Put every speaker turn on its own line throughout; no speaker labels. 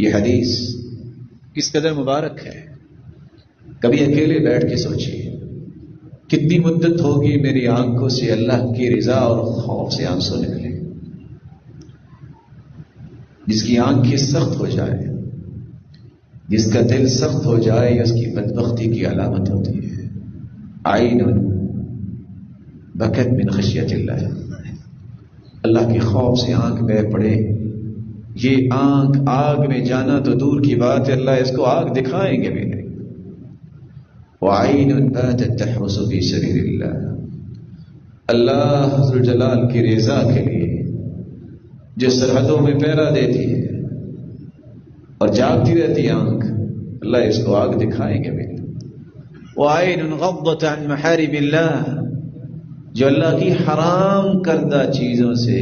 یہ حدیث کس قدر مبارک ہے. کبھی اکیلے بیٹھ کے سوچیے کتنی مدت ہوگی میری آنکھوں سے اللہ کی رضا اور خوف سے آنسو نکلے. جس کی آنکھیں سخت ہو جائے، جس کا دل سخت ہو جائے، اس کی بدبختی کی علامت ہوتی ہے. عین بکت من خشیت اللہ، اللہ کے خوف سے آنکھ بہہ پڑے. یہ آنکھ آگ میں جانا تو دور کی بات ہے، اللہ اس کو آگ دکھائیں گے بھی نہیں. وعین باتت تحرس فی سبیل اللہ، اللہ ذو جلال کی رضا کے لیے جو سرحدوں میں پہرا دیتی ہے اور جاگتی رہتی آنکھ، اللہ اس کو آگ دکھائیں گے بھی. وعین غضت عن محارم اللہ، جو اللہ کی حرام کردہ چیزوں سے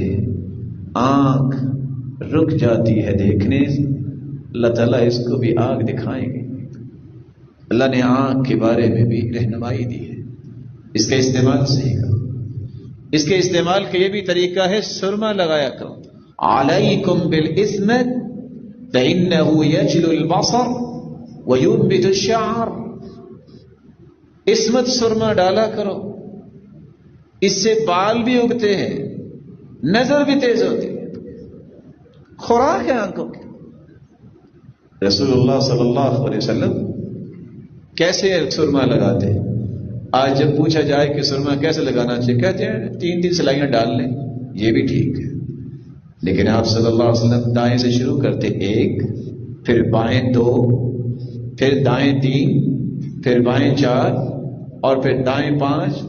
آنکھ رک جاتی ہے دیکھنے سے، اللہ تعالیٰ اس کو بھی آگ دکھائیں گے. اللہ نے آنکھ کے بارے میں بھی رہنمائی دی ہے. اس کا استعمال صحیح کرو. اس کے استعمال کا یہ بھی طریقہ ہے سرما لگایا کرو. علیکم بالاسمت فإنه یجل البصر وینبت الشعر. اسمت سرما ڈالا کرو، اس سے بال بھی اگتے ہیں، نظر بھی تیز ہوتی ہے، خوراک ہے آنکھوں کی. رسول اللہ صلی اللہ علیہ وسلم کیسے سرما لگاتے ہیں؟ آج جب پوچھا جائے کہ سرما کیسے لگانا چاہیے، کہتے ہیں 3 سلائیاں ڈال لیں. یہ بھی ٹھیک ہے، لیکن آپ صلی اللہ علیہ وسلم دائیں سے شروع کرتے، 1، پھر بائیں 2، پھر دائیں 3، پھر بائیں 4، اور پھر دائیں 5،